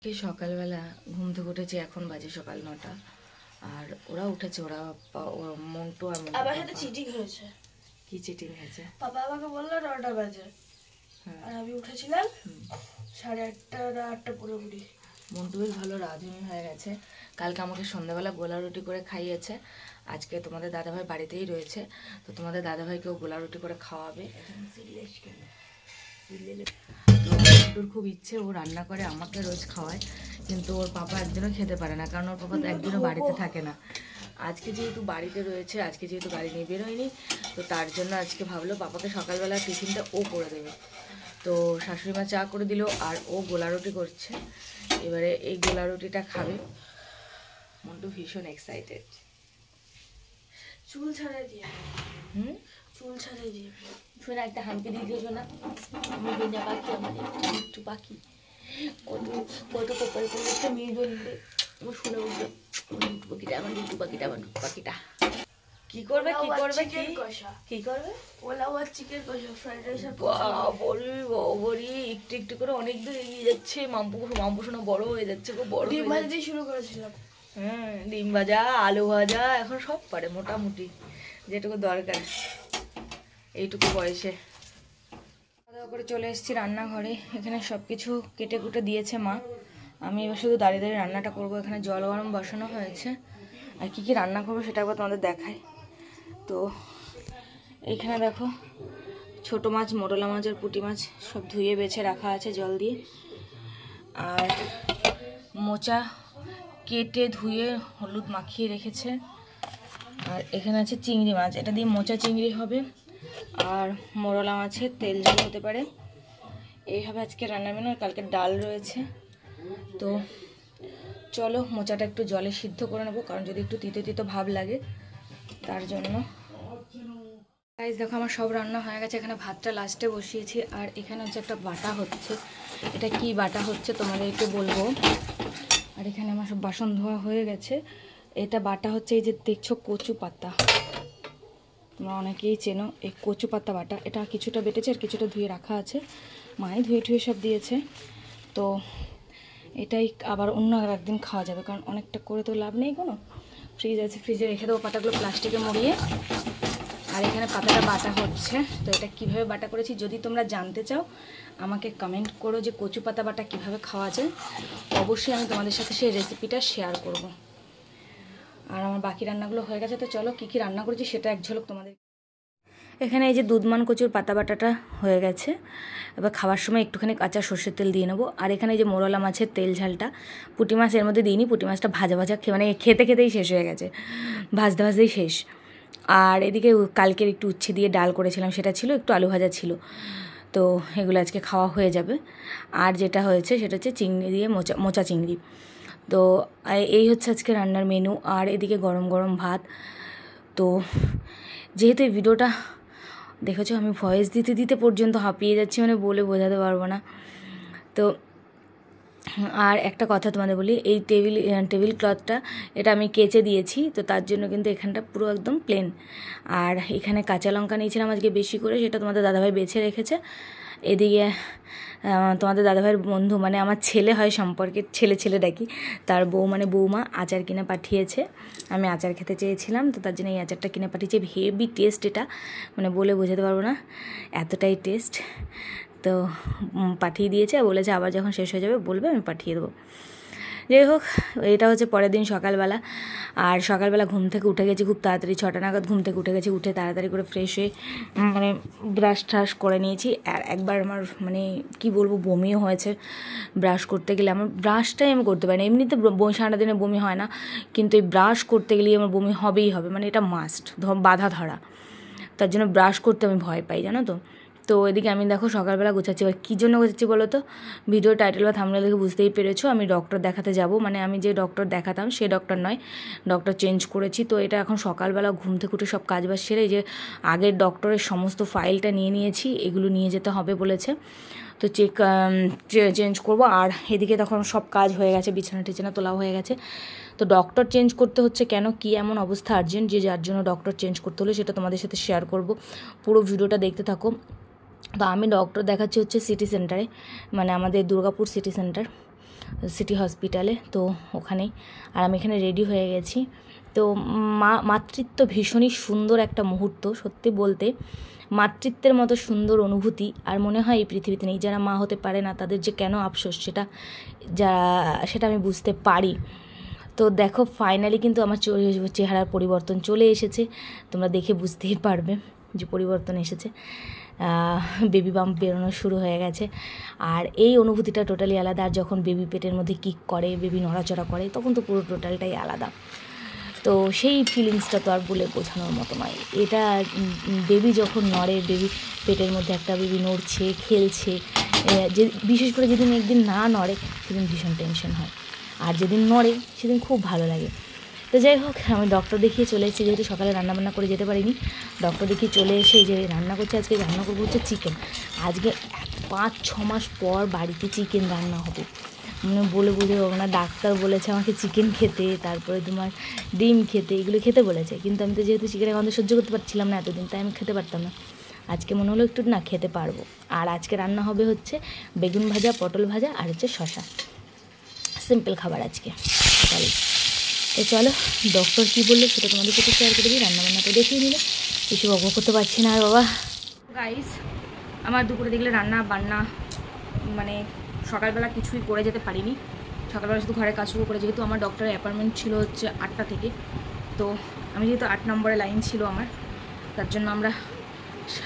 কি সকালবেলা ঘুম থেকে উঠেছি, এখন বাজে সকাল 9টা। আর ওরা উঠেছে, মন্টু আর আমার সাথে চিটিং হয়েছে। কি চিটিং হয়েছে? পাপা আমাকে বললো 9টা বাজে, আর আমি উঠেছিলাম 8:30 8টা পুরোপুরি। মন্টু বেশ ভালো রাঁধুনি হয়ে গেছে। কালকে আমাকে সন্ধ্যাবেলা গোলা রুটি করে খাইয়েছে। আজকে তোমাদের দাদাভাই বাড়িতেই রয়েছে, তো তোমাদের দাদাভাইকেও গোলা রুটি করে খাওয়াবে। মন্টুর খুব ইচ্ছে, ও রান্না করে আমাকে রোজ খাওয়ায়, কিন্তু ওর পাপা একদিনও খেতে পারে না, কারণ ওর পাপা তো একদিনও বাড়িতে থাকে না। আজকে যেহেতু বাড়িতে রয়েছে, আজকে যেহেতু গাড়ি নিয়ে বেরোয়নি, তো তার জন্য আজকে ভাবলো পাপাকে সকালবেলা টিফিনটা ও করে দেবে। তো শাশুড়ি মা চা করে দিল, আর ও গোলা রুটি করছে। এবারে এই গোলা রুটিটা খাবে। মন্টু ভীষণ এক্সাইটেড। চুল ছাড়াই দিয়ে, চুল ছাড়াই দিয়ে শুনে একটা হাম্পি দিয়ে দিয়েছো না, আমি বিনা পাখি, আমার একটু পাখি, কত কত কপাল করে একটা মেয়ে বলবে, আমার শুনে উঠবে দুটো পাখিটা, আমার দুটো পাখিটা, আমার দুটো পাখিটা। কি করবে কি করবে কি করবে? পোলাও আর চিকেন কষা, ফ্রাইড রাইস আর বড়ি একটু একটু করে অনেক দূর এগিয়ে যাচ্ছে। মাম্পু সোনা বড় হয়ে যাচ্ছে, খুব বড়। ডিম ভাজা দিয়ে শুরু করেছিলাম। ডিম ভাজা, আলু ভাজা, এখন সব পারে মোটামুটি, যেটুকু দরকার এইটুকু বয়সে। খাওয়া দাওয়া করে চলে এসেছি রান্নাঘরে। এখানে সব কিছু কেটে কুটে দিয়েছে মা। আমি এবার শুধু দাঁড়িয়ে দাঁড়িয়ে রান্নাটা করবো। এখানে জল গরম বসানো হয়েছে, আর কি কি রান্না করবো সেটা একবার তোমাদের দেখাই। তো এইখানে দেখো ছোট মাছ, মোরলা মাছ আর পুঁটি মাছ সব ধুয়ে বেছে রাখা আছে জল দিয়ে। আর মোচা কেটে ধুয়ে হলুদ মাখিয়ে রেখেছে। আর এখানে আছে চিংড়ি মাছ, এটা দিয়ে মোচা চিংড়ি হবে, আর মোরলা মাছের তেল ঝাল হতে পারে। এইভাবে আজকে রান্নার মেনু। কালকে ডাল রয়েছে। তো চলো মোচাটা একটু জলে সিদ্ধ করে নেবো, কারণ যদি একটু তিতো তিতো ভাব লাগে তার জন্য। গাইস দেখো আমার সব রান্না হয়ে গেছে। এখানে ভাতটা লাস্টে বসিয়েছি, আর এখানে হচ্ছে একটা বাটা হচ্ছে। এটা কি বাটা হচ্ছে তোমাদেরকে বলবো। আর এখানে আমার সব বাসন ধোয়া হয়ে গেছে। এটা বাটা হচ্ছে, এই যে দেখছো কচু পাতা, তোমরা অনেকেই চেনো, এই কচু পাতা বাটা। এটা কিছুটা বেটেছে আর কিছুটা ধুয়ে রাখা আছে, মাই ধুয়ে ঠুয়ে সব দিয়েছে। তো এটাই আবার অন্য একদিন খাওয়া যাবে, কারণ অনেকটা করে তো লাভ নেই কোনো। ফ্রিজ আছে, ফ্রিজে রেখে দেবো পাতাগুলো প্লাস্টিকে মুড়িয়ে। আর এখানে পাতাটা বাটা হচ্ছে। তো এটা কিভাবে বাটা করেছি যদি তোমরা জানতে চাও, আমাকে কমেন্ট করো যে কচু পাতা বাটা কীভাবে খাওয়া যায়। অবশ্যই আমি তোমাদের সাথে সেই রেসিপিটা শেয়ার করব। আর আমার বাকি রান্নাগুলো হয়ে গেছে। তো চলো কী কী রান্না করেছি সেটা এক ঝলক তোমাদের। এখানে এই যে দুধমান কচুর পাতা বাটাটা হয়ে গেছে। এবার খাওয়ার সময় একটুখানি কাঁচা সর্ষের তেল দিয়ে নেবো। আর এখানে এই যে মোরলা মাছের তেল ঝালটা, পুঁটি মাছ এর মধ্যে দিইনি, পুঁটি মাছটা ভাজা ভাজা মানে খেতে খেতেই শেষ হয়ে গেছে, ভাজতে ভাজতেই শেষ। আর এদিকে কালকের একটু উচ্ছে দিয়ে ডাল করেছিলাম, সেটা ছিল, একটু আলু ভাজা ছিল। তো এগুলো আজকে খাওয়া হয়ে যাবে। আর যেটা হয়েছে সেটা হচ্ছে চিংড়ি দিয়ে মোচা চিংড়ি। তো এই হচ্ছে আজকে রান্নার মেনু। আর এদিকে গরম গরম ভাত। তো যেহেতু এই ভিডিওটা দেখেছো, আমি ভয়েস দিতে দিতে পর্যন্ত হাঁপিয়ে যাচ্ছি, মানে বলে বোঝাতে পারবো না। তো আর একটা কথা তোমাদের বলি, এই টেবিল ক্লথটা এটা আমি কেচে দিয়েছি, তো তার জন্য কিন্তু এখানটা পুরো একদম প্লেন। আর এখানে কাঁচা লঙ্কা নিয়েছিলাম আজকে বেশি করে, সেটা তোমাদের দাদাভাই বেছে রেখেছে। এদিকে তোমাদের দাদাভাইয়ের বন্ধু, মানে আমার ছেলে হয় সম্পর্কের, ছেলে ডাকি, তার বউ মানে বৌমা আচার কিনে পাঠিয়েছে। আমি আচার খেতে চেয়েছিলাম, তো তার জন্য এই আচারটা কিনে পাঠিয়েছে। হেভি টেস্ট এটা, মানে বলে বোঝাতে পারবো না, এতটাই টেস্ট। তো পাঠিয়ে দিয়েছে, বলেছে আবার যখন শেষ হয়ে যাবে বলবে, আমি পাঠিয়ে দেবো। যাই হোক, এটা হচ্ছে পরের দিন সকালবেলা। আর সকালবেলা ঘুম থেকে উঠে গেছি খুব তাড়াতাড়ি, 6টা নাগাদ ঘুম থেকে উঠে গেছি। উঠে তাড়াতাড়ি করে ফ্রেশ হয়ে মানে ব্রাশ ট্রাশ করে নিয়েছি। আর একবার আমার মানে কি বলবো, বমিও হয়েছে ব্রাশ করতে গেলে। আমার ব্রাশটাই আমি করতে পারি না, এমনিতে সারাদিনে বমি হয় না, কিন্তু এই ব্রাশ করতে গেলেই আমার বমি হবেই হবে, মানে এটা মাস্ট, বাধা ধরা। তার জন্য ব্রাশ করতে আমি ভয় পাই, জানো তো। তো এদিকে আমি দেখো সকালবেলা গোছাচ্ছি। এবার কী জন্য গোছাচ্ছি বলো তো, ভিডিও টাইটেল বা থাম্বনেল দেখে বুঝতেই পেরেছো, আমি ডক্টর দেখাতে যাব। মানে আমি যে ডক্টর দেখাতাম সে ডক্টর নয়, ডক্টর চেঞ্জ করেছি। তো এটা এখন সকালবেলা ঘুম থেকে উঠে সব কাজবাজ সেরে, যে আগের ডক্টরের সমস্ত ফাইলটা নিয়ে নিয়েছি, এগুলো নিয়ে যেতে হবে বলেছে। তো চেঞ্জ করবো। আর এদিকে তখন সব কাজ হয়ে গেছে, বিছানা টিছানা তোলা হয়ে গেছে। তো ডক্টর চেঞ্জ করতে হচ্ছে কেন, কি এমন অবস্থা আর্জেন্ট যে যার জন্য ডক্টর চেঞ্জ করতে হলো, সেটা তোমাদের সাথে শেয়ার করব। পুরো ভিডিওটা দেখতে থাকো। তো আমি ডক্টর দেখাচ্ছি হচ্ছে সিটি সেন্টারে, মানে আমাদের দুর্গাপুর সিটি সেন্টার। সিটি হসপিটালে, তো ওখানেই। আর আমি এখানে রেডি হয়ে গেছি। তো মাতৃত্ব ভীষণই সুন্দর একটা মুহূর্ত, সত্যি বলতে মাতৃত্বের মতো সুন্দর অনুভূতি আর মনে হয় এই পৃথিবীতে নেই। যারা মা হতে পারে না তাদের যে কেন আফসোস সেটা আমি বুঝতে পারি। তো দেখো ফাইনালি কিন্তু আমার চেহারার পরিবর্তন চলে এসেছে, তোমরা দেখে বুঝতেই পারবে যে পরিবর্তন এসেছে। বেবি বাম্প বেরোনো শুরু হয়ে গেছে, আর এই অনুভূতিটা টোটালি আলাদা। আর যখন বেবি পেটের মধ্যে কিক করে, বেবি নড়াচড়া করে, তখন তো পুরো টোটালটাই আলাদা। তো সেই ফিলিংসটা তো আর বলে বোঝানোর মতো নয়। এটা বেবি যখন নড়ে, বেবি পেটের মধ্যে একটা বেবি নড়ছে, খেলছে, যে বিশেষ করে যেদিন একদিন না নড়ে সেদিন ভীষণ টেনশন হয়, আর যেদিন নড়ে সেদিন খুব ভালো লাগে। তো যাই হোক, আমি ডক্টর দেখিয়ে চলে এসেছি, যেহেতু সকালে রান্নাবান্না করে যেতে পারিনি। ডক্টর দেখিয়ে চলে এসে যে রান্না করছে, আজকে রান্না করবো হচ্ছে চিকেন। আজকে 5-6 মাস পর বাড়িতে চিকেন রান্না হবে, মানে বলে বুঝে পাবো না। ডাক্তার বলেছে আমাকে চিকেন খেতে, তারপরে তোমার ডিম খেতে, এগুলো খেতে বলেছে, কিন্তু আমি তো যেহেতু চিকেনের গন্ধ সহ্য করতে পারছিলাম না এতদিন, তাই আমি খেতে পারতাম না। আজকে মনে হলো একটু না খেতে পারবো। আর আজকে রান্না হবে হচ্ছে বেগুন ভাজা, পটল ভাজা আর হচ্ছে শশা। সিম্পল খাবার আজকে সকালে। তো চলো, ডক্টর কী বললো সেটা তোমাদের সাথে শেয়ার করে দিই। রান্নাবান্না তো দেখিয়ে নিলে, কিছু অজ্ঞ করতে পারছি না আর বাবা। গাইস, আমার দুপুরে দেখলে রান্না বান্না মানে সকালবেলা কিছুই করে যেতে পারিনি। সকালবেলা শুধু ঘরের কাজ শুরু করে, যেহেতু আমার ডক্টরের অ্যাপয়েন্টমেন্ট ছিল হচ্ছে 8টা থেকে। তো আমি যেহেতু 8 নম্বরে লাইন ছিল আমার, তার জন্য আমরা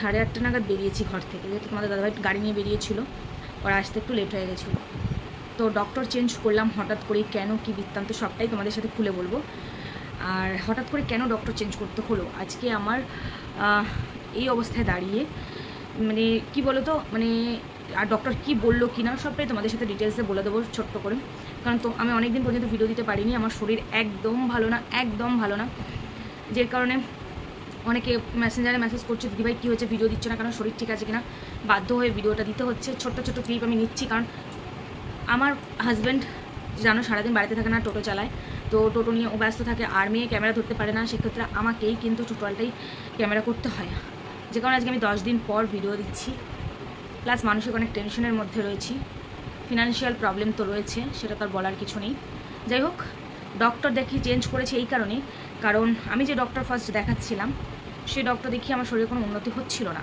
8:30 নাগাদ বেরিয়েছি ঘর থেকে, যেহেতু তোমাদের দাদাভাই গাড়ি নিয়ে বেরিয়েছিল, ওরা আসতে একটু লেট হয়ে গেছিলো। তো ডক্টর চেঞ্জ করলাম হঠাৎ করেই, কেন কী বৃত্তান্ত সবটাই তোমাদের সাথে খুলে বলবো। আর হঠাৎ করে কেন ডক্টর চেঞ্জ করতে হলো আজকে আমার এই অবস্থায় দাঁড়িয়ে, মানে কি বলো তো, মানে আর ডক্টর কি বললো কি না সবটাই তোমাদের সাথে ডিটেলসে বলে দেবো ছোট্ট করে। কারণ তো আমি অনেক দিন পর্যন্ত ভিডিও দিতে পারিনি, আমার শরীর একদম ভালো না, একদম ভালো না। যে কারণে অনেকে মেসেঞ্জারে মেসেজ করছে, দিদিভাই কী হয়েছে, ভিডিও দিচ্ছে না, কারণ শরীর ঠিক আছে কিনা। বাধ্য হয়ে ভিডিওটা দিতে হচ্ছে, ছোট্ট ছোট্ট ক্লিপ আমি নিচ্ছি। কারণ আমার হাজব্যান্ড জানো সারাদিন বাড়িতে থাকে না, টোটো চালায়, তো টোটো নিয়ে ও ব্যস্ত থাকে, আর মেয়ে ক্যামেরা ধরতে পারে না, সেক্ষেত্রে আমাকেই কিন্তু টোটালটাই ক্যামেরা করতে হয়। যে কারণে আজকে আমি 10 দিন পর ভিডিও দিচ্ছি, প্লাস মানসিক অনেক টেনশনের মধ্যে রয়েছি, ফিনান্সিয়াল প্রবলেম তো রয়েছে, সেটা তো আর বলার কিছু নেই। যাই হোক, ডক্টর দেখি চেঞ্জ করেছে এই কারণে, কারণ আমি যে ডক্টর ফার্স্ট দেখাচ্ছিলাম সেই ডক্টর দেখি আমার শরীরে কোনো উন্নতি হচ্ছিল না,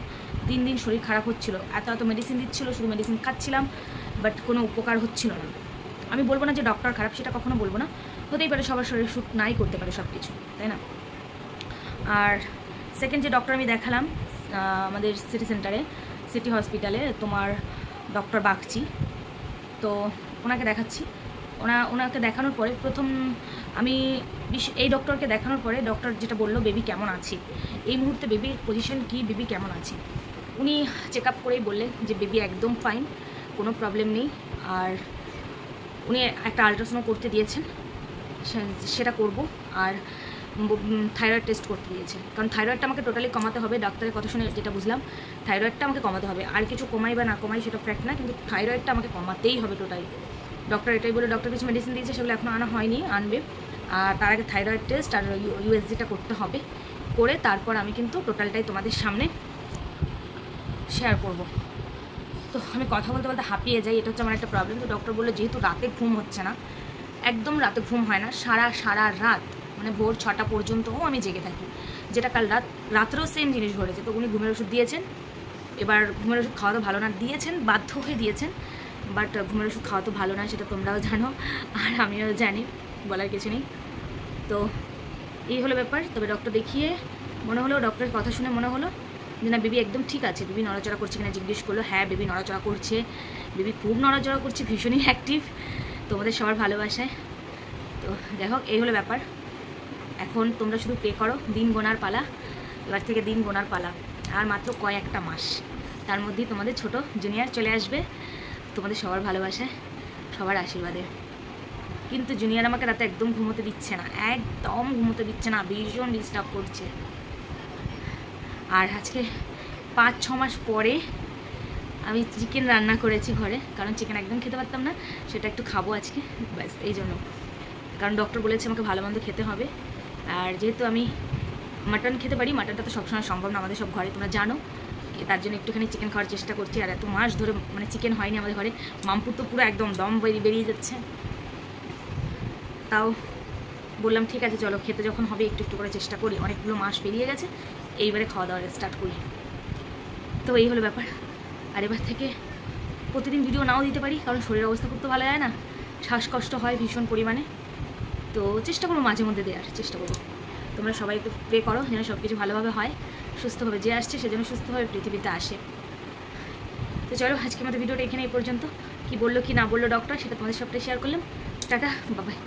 দিন দিন শরীর খারাপ হচ্ছিল, এত মেডিসিন দিচ্ছিল, শুধু মেডিসিন খাচ্ছিলাম, বাট কোনো উপকার হচ্ছিল না। আমি বলবো না যে ডক্টর খারাপ, সেটা কখনো বলবো না, হতেই পারে সবার শরীর শ্যুট নাই করতে পারে সব কিছু, তাই না। আর সেকেন্ড যে ডক্টর আমি দেখালাম আমাদের সিটি সেন্টারে, সিটি হসপিটালে, তোমার ডক্টর বাগচি, তো ওনাকে দেখাচ্ছি। ওনাকে দেখানোর পরে প্রথম আমি এই ডক্টরকে দেখানোর পরে ডক্টর যেটা বললো, বেবি কেমন আছে এই মুহূর্তে, বেবির পজিশন কি, বেবি কেমন আছে, উনি চেক আপ করেই বললেন যে বেবি একদম ফাইন, কোনো প্রবলেম নেই। আর উনি একটা আলট্রাসাউন্ড করতে দিয়েছেন, সেটা করব। আর থাইরয়েড টেস্ট করতে দিয়েছে, কারণ থাইরয়েডটা আমাকে টোটালি কমাতে হবে। ডাক্তারের কথা শুনে যেটা বুঝলাম, থাইরয়েডটা আমাকে কমাতে হবে। আর কিছু কমাই বা না কমাই সেটা ফ্যাক্ট না, কিন্তু থাইরয়েডটা আমাকে কমাতেই হবে টোটালি। ডক্টর এটাই বলে, ডক্টর কিছু মেডিসিন দিয়েছে, সেগুলো এখনও আনা হয়নি, আনবে। আর তার আগে থাইরয়েড টেস্ট আর ইউএসজিটা করতে হবে, করে তারপর আমি কিন্তু টোটালটাই তোমাদের সামনে শেয়ার করব। তো আমি কথা বলতে বলতে হাঁপিয়ে যাই, এটা হচ্ছে আমার একটা প্রবলেম। তো ডক্টর বললো যেহেতু রাতে ঘুম হচ্ছে না, একদম রাতে ঘুম হয় না, সারা রাত, মানে ভোর 6টা পর্যন্তও আমি জেগে থাকি, যেটা কাল রাত্রেও সেম জিনিস ঘটেছে। তো উনি ঘুমের ওষুধ দিয়েছেন, এবার ঘুমের ওষুধ খাওয়া তো ভালো না, দিয়েছেন বাধ্য হয়ে দিয়েছেন, বাট ঘুমের ওষুধ খাওয়া তো ভালো না, সেটা তোমরাও জানো আর আমিও জানি, বলার কিছু নেই। তো এই হলো ব্যাপার। তবে ডক্টর দেখিয়ে মনে হলো, ডক্টরের কথা শুনে মনে হলো যে না, বেবি একদম ঠিক আছে। বেবি নড়াচড়া করছে কিনা জিজ্ঞেস করলো, হ্যাঁ বেবি নড়াচড়া করছে, বেবি খুব নড়াচড়া করছে, ভীষণই অ্যাক্টিভ, তোমাদের সবার ভালোবাসায়। তো যাই হোক, এই হলো ব্যাপার। এখন তোমরা শুধু পে করো, দিন গোনার পালা, এবার থেকে দিন গোনার পালা, আর মাত্র কয়েকটা মাস, তার মধ্যেই তোমাদের ছোট জুনিয়র চলে আসবে, তোমাদের সবার ভালোবাসায়, সবার আশীর্বাদে। কিন্তু জুনিয়র আমাকে রাতে একদম ঘুমোতে দিচ্ছে না, একদম ঘুমোতে দিচ্ছে না, ভীষণ ডিস্টার্ব করছে। আর আজকে 5-6 মাস পরে আমি চিকেন রান্না করেছি ঘরে, কারণ চিকেন একদম খেতে পারতাম না, সেটা একটু খাবো আজকে, ব্যাস এই জন্য। কারণ ডক্টর বলেছে আমাকে ভালো মন্দ খেতে হবে। আর যেহেতু আমি মাটন খেতে পারি, মাটনটা তো সবসময় সম্ভব না আমাদের সব ঘরে, তোমরা জানো, তার জন্য একটুখানি চিকেন খাওয়ার চেষ্টা করছি। আর এত মাস ধরে মানে চিকেন হয়নি আমাদের ঘরে, মামপুর তো পুরো একদম দম বেরিয়ে যাচ্ছে। তাও বললাম ঠিক আছে চলো, খেতে যখন হবে একটু একটু করে চেষ্টা করি, অনেকগুলো মাস পেরিয়ে গেছে, এইবারে খাওয়া দাওয়া স্টার্ট করি। তো এই হলো ব্যাপার। আর এবার থেকে প্রতিদিন ভিডিও নাও দিতে পারি, কারণ শরীরের অবস্থা খুব তো ভালো যায় না, শ্বাসকষ্ট হয় ভীষণ পরিমাণে। তো চেষ্টা করবো মাঝে মধ্যে দেওয়ার চেষ্টা করবো। তোমরা সবাই একটু প্রে করো যেন সব কিছু ভালোভাবে হয়, সুস্থভাবে, যে আসছে সে যেন সুস্থভাবে পৃথিবীতে আসে। তো চলো আজকে আমাদের ভিডিওটা এখানে এই পর্যন্ত। কি বললো কি না বললো ডক্টর সেটা তোমাদের সবটাই শেয়ার করলাম। টাটা, বাবাই।